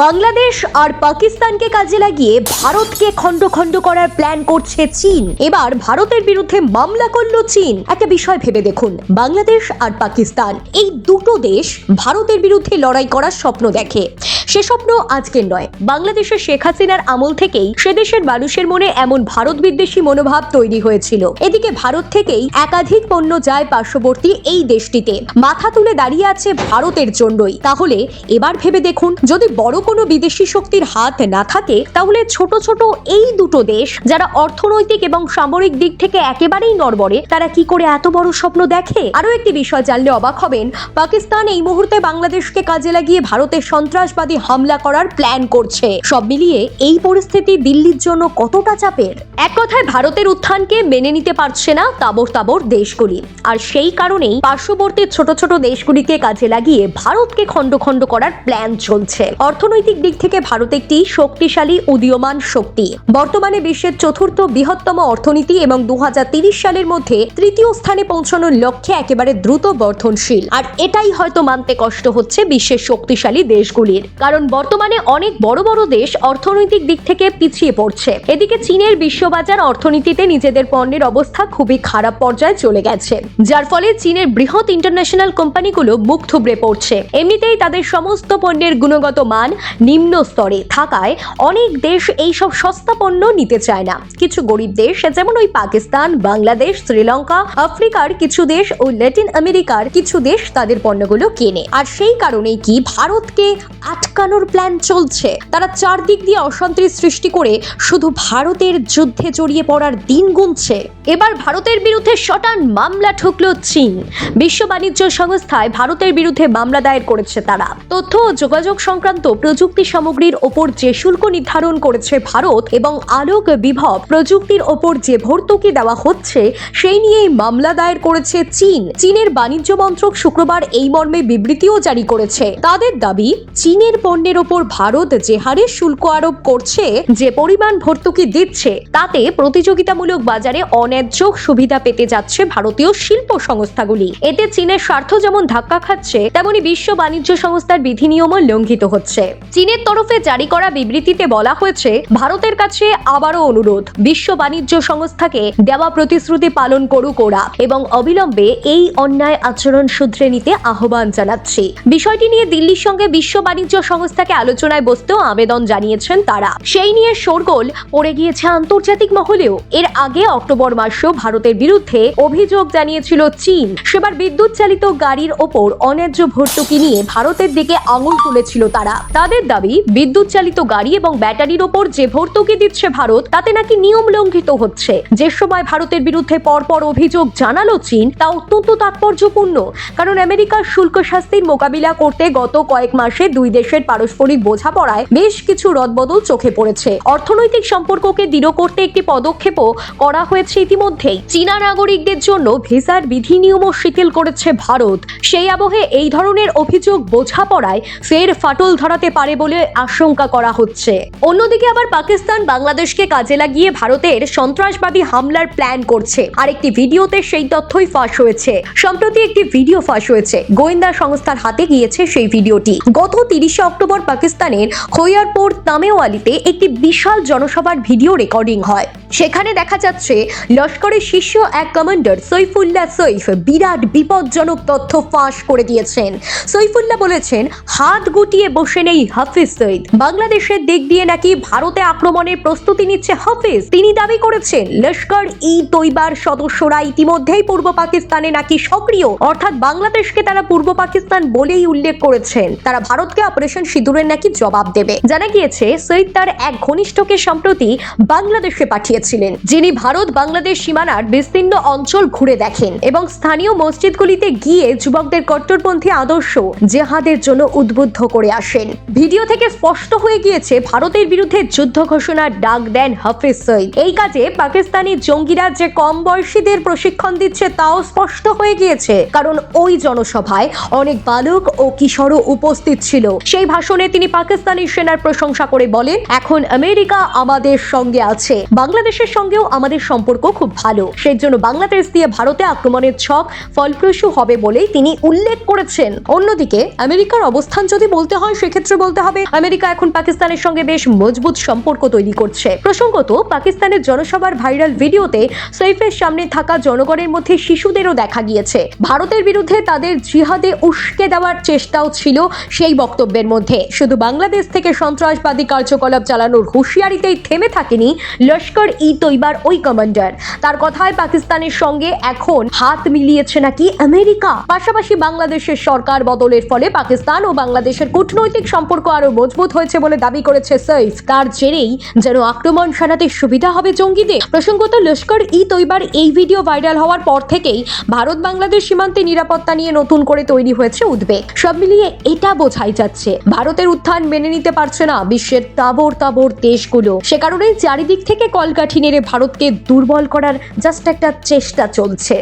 বাংলাদেশ আর পাকিস্তানকে কাজে লাগিয়ে ভারতকে খণ্ড খণ্ড করার প্ল্যান করছে চীন। এবার ভারতের বিরুদ্ধে মামলা করলো চীন। একটা বিষয় ভেবে দেখুন, বাংলাদেশ আর পাকিস্তান এই দুটো দেশ ভারতের বিরুদ্ধে লড়াই করার স্বপ্ন দেখে। সে স্বপ্ন আজকের নয়, বাংলাদেশের শেখ হাসিনার আমল থেকেই সে দেশের মানুষের মনে এমন ভারত বিদ্বেষী মনোভাব তৈরি হয়েছিল। এদিকে ভারত থেকেই একাধিক পণ্য যায় পার্শ্ববর্তী এই দেশটিতে, মাথা তুলে দাঁড়িয়ে আছে ভারতের জন্যই। তাহলে এবার ভেবে দেখুন, যদি বড় কোনো বিদেশি শক্তির হাত না থাকে, তাহলে ছোট ছোট এই দুটো দেশ যারা অর্থনৈতিক এবং সামরিক দিক থেকে একেবারেই নড়বড়ে, তারা কি করে এত বড় স্বপ্ন দেখে? আরো একটি বিষয় জানলে অবাক হবেন, পাকিস্তান এই মুহূর্তে বাংলাদেশকে কাজে লাগিয়ে ভারতের সন্ত্রাসবাদী হামলা করার প্ল্যান করছে। সব মিলিয়ে এই পরিস্থিতি দিল্লির জন্য কতটা চাপের? এক কথায় ভারতের উত্থানকে মেনে নিতে পারছে না তাবর তাবর দেশগুলি, আর সেই কারণেই পার্শ্ববর্তী ছোট ছোট দেশগুলিকে কাজে লাগিয়ে ভারতকে খণ্ড খণ্ড করার প্ল্যান চলছে। অর্থনৈতিক দিক থেকে ভারত একটি শক্তিশালী উদীয়মান শক্তি, বর্তমানে বিশ্বের চতুর্থ বৃহত্তম অর্থনীতি এবং 2030 সালের মধ্যে তৃতীয় স্থানে পৌঁছানোর লক্ষ্যে একেবারে দ্রুত বর্ধনশীল। আর এটাই হয়তো মানতে কষ্ট হচ্ছে বিশ্বের শক্তিশালী দেশগুলির, কারণ বর্তমানে অনেক বড় বড় দেশ অর্থনৈতিক দিক থেকে পিছিয়ে পড়ছে। এদিকে চীনের বিশ্ববাজার অর্থনীতিতে নিজেদের পণ্যের অবস্থা খুবই খারাপ পর্যায়ে চলে গেছে, যার ফলে চীনের বৃহৎ ইন্টারন্যাশনাল কোম্পানিগুলো মুখ থুবড়ে পড়ছে। এমনিতেই তাদের সমস্ত পণ্যের গুণগত মান নিম্ন স্তরে থাকায় অনেক দেশ এইসব সস্তা পণ্য নিতে চায় না। কিছু গরিব দেশ, যেমন ওই পাকিস্তান, বাংলাদেশ, শ্রীলঙ্কা, আফ্রিকার কিছু দেশ ও ল্যাটিন আমেরিকার কিছু দেশ তাদের পণ্যগুলো কেনে। আর সেই কারণেই কি ভারতকে আটকানোর প্ল্যান চলছে। তারা চারদিক দিয়ে অশান্তি সৃষ্টি করে শুধু ভারতের যুদ্ধে জড়িয়ে পড়ার দিন গুনছে। এবার ভারতের বিরুদ্ধে শটান মামলা ঠুকলো চীন। বিশ্ব বাণিজ্য সংস্থায় ভারতের বিরুদ্ধে মামলা দায়ের করেছে তারা। তথ্য ও যোগাযোগ সংক্রান্ত প্রযুক্তি সামগ্রীর ওপর যে শুল্ক নির্ধারণ করেছে ভারত এবং আলোক বিভব প্রযুক্তির ওপর যে ভর্তুকি দেওয়া হচ্ছে, সেই নিয়েই মামলা দায়ের করেছে চীন। চীনের বাণিজ্য মন্ত্রক শুক্রবার এই মর্মে বিবৃতিও জারি করেছে। তাদের দাবি, চীনের পণ্যের ওপর ভারত যে হারে শুল্ক আরোপ করছে, যে পরিমাণ ভর্তুকি দিচ্ছে, তাতে প্রতিযোগিতামূলক বাজারে অন্যায্য সুবিধা পেতে যাচ্ছে ভারতীয় শিল্প সংস্থাগুলি। এতে চীনের স্বার্থ যেমন ধাক্কা খাচ্ছে, তেমনি বিশ্ব বাণিজ্য সংস্থার বিধিনিয়মও লঙ্ঘিত হচ্ছে। চীনের তরফে জারি করা বিবৃতিতে বলা হয়েছে, ভারতের কাছে আবারও অনুরোধ, বিশ্ব বাণিজ্য সংস্থাকে দেওয়া প্রতিশ্রুতি পালন করুক ওরা, এবং অবিলম্বে এই অন্যায় আচরণ শুধরে নিতে আহ্বান জানাচ্ছি। বিষয়টি নিয়ে দিল্লির সঙ্গে বিশ্ব বাণিজ্য সংস্থাকে আলোচনায় বসতেও আবেদন জানিয়েছেন তারা। সেই নিয়ে শোরগোল পড়ে গিয়েছে আন্তর্জাতিক মহলেও। এর আগে অক্টোবর মাসেও ভারতের বিরুদ্ধে অভিযোগ জানিয়েছিল চীন। সেবার বিদ্যুৎ চালিত গাড়ির ওপর অন্যায্য ভর্তুকি নিয়ে ভারতের দিকে আঙুল তুলেছিল তারা। তাদের দাবি, বিদ্যুৎ চালিত গাড়ি এবং ব্যাটারির ওপর যে ভর্তুকি দিচ্ছে ভারত, তাতে নাকি নিয়ম লঙ্ঘিত হচ্ছে। যে সময় ভারতের বিরুদ্ধে পরপর অভিযোগ জানালো চীন, তা অত্যন্ত তাৎপর্যপূর্ণ, কারণ আমেরিকার শুল্ক শাস্তির মোকাবিলা করতে গত কয়েক মাসে দুই দেশের পারস্পরিক বোঝাপড়ায় বেশ কিছু রদবদল চোখে পড়েছে। অর্থনৈতিক সম্পর্ককে দৃঢ় করতে একটি পদক্ষেপও করা হয়েছে ইতিমধ্যেই। চীনা নাগরিকদের জন্য ভিসার বিধিনিয়মও শিথিল করেছে ভারত। সেই আবহে এই ধরনের অভিযোগ বোঝাপড়ায় ফের ফাটল ধরাতে পারে বলে আশঙ্কা করা হচ্ছে। অন্যদিকে আবার পাকিস্তান বাংলাদেশকে কাজে লাগিয়ে ভারতের সন্ত্রাসবাদী হামলার প্ল্যান করছে। আরেকটি ভিডিওতে সেই তথ্যই ফাঁস হয়েছে। সম্প্রতি একটি ভিডিও ফাঁস হয়েছে, গোয়েন্দা সংস্থার হাতে গিয়েছে সেই ভিডিওটি। গত 30 অক্টোবর পাকিস্তানের খৈয়ারপুর তামেওয়ালিতে একটি বিশাল জনসভার ভিডিও রেকর্ডিং হয়। সেখানে দেখা যাচ্ছে লস্করের শীর্ষ এক কমান্ডার সৈফুল্লাহ সৈফ বিরাট বিপজ্জনক তথ্য ফাঁস করে দিয়েছেন। সৈফুল্লাহ বলেছেন, হাত গুটিয়ে বসে নেই হাফিজ সৈয়দ, বাংলাদেশের দিক দিয়ে নাকি ভারতে আক্রমণের প্রস্তুতি নিচ্ছে হাফিজ। তিনি দাবি করেছেন, লস্কর ই তৈবার সদস্যরা ইতিমধ্যেই পূর্ব পাকিস্তানে নাকি সক্রিয়, অর্থাৎ বাংলাদেশকে তারা পূর্ব পাকিস্তান বলেই উল্লেখ করেছেন। তারা ভারতকে অপারেশন সিঁদুরের নাকি জবাব দেবে। জানা গিয়েছে, সৈয়দ তার এক ঘনিষ্ঠকে সম্প্রতি বাংলাদেশে পাঠিয়েছিলেন, যিনি ভারত বাংলাদেশ সীমানার বিস্তীর্ণ অঞ্চল ঘুরে দেখেন এবং স্থানীয় মসজিদগুলিতে গিয়ে যুবকদের কট্টরপন্থী আদর্শ জেহাদের জন্য উদ্বুদ্ধ করে আসেন। ভিডিও থেকে স্পষ্ট হয়ে গিয়েছে, ভারতের বিরুদ্ধে যুদ্ধ ঘোষণার ডাক দেন হাফিজ সৈয়দ। এই কাজে পাকিস্তানি জঙ্গিরা যে কম বয়সীদের প্রশিক্ষণ দিচ্ছে তাও স্পষ্ট হয়ে গিয়েছে, কারণ ওই জনসভায় অনেক বালক ও কিশোরও উপস্থিত ছিল। সেই ভাষণে তিনি পাকিস্তানি সেনার প্রশংসা করে বলেন, এখন আমেরিকা আমাদের সঙ্গে আছে, বাংলাদেশের সঙ্গেও আমাদের সম্পর্ক খুব ভালো, সেই জন্য বাংলাদেশ দিয়ে ভারতে আক্রমণের ছক ফলপ্রসূ হবে বলেই তিনি উল্লেখ করেছেন। অন্যদিকে আমেরিকার অবস্থান যদি বলতে হয়, সেক্ষেত্রে বলতে হবে আমেরিকা এখন পাকিস্তানের সঙ্গে বেশ মজবুত সম্পর্ক তৈরি করছে। প্রসঙ্গত, পাকিস্তানের জনসভার ভাইরাল ভিডিওতে সৈফের সামনে থাকা জনগণের মধ্যে শিশুদেরও দেখা গিয়েছে। ভারতের বিরুদ্ধে তাদের জিহাদে উস্কে দেওয়ার চেষ্টাও ছিল সেই বক্তব্যের মধ্যে। শুধু বাংলাদেশ থেকে সন্ত্রাসবাদী কার্যকলাপ চালানোর হুঁশিয়ারিতেই থেমে থাকেনি লস্কর ই তৈবার ওই কমান্ডার। তার কথায় পাকিস্তানের সঙ্গে এখন হাত মিলিয়েছে নাকি আমেরিকা। পাশাপাশি বাংলাদেশের সরকার বদলের ফলে পাকিস্তান ও বাংলাদেশের কূটনৈতিক সম্পর্ক আরো মজবুত হয়েছে বলে দাবি করেছে সৈফ। তার জেরেই যেন আক্রমণ সারাতে সুবিধা হবে জঙ্গিদের। প্রসঙ্গত, লস্কর ই তৈবার এই ভিডিও ভাইরাল হওয়ার পর থেকেই ভারত বাংলাদেশ সীমান্তে নিরাপত্তা নিয়ে নতুন করে তৈরি হয়েছে উদ্বেগ। সব মিলিয়ে এটা বোঝাই যাচ্ছে ভারতের উত্থান মেনে নিতে পারছে না বিশ্বের তাবড় তাবড় দেশগুলো। সে কারণে চারিদিক থেকে কলকাঠি নেড়ে ভারতকে দুর্বল করার জাস্ট একটা চেষ্টা চলছে।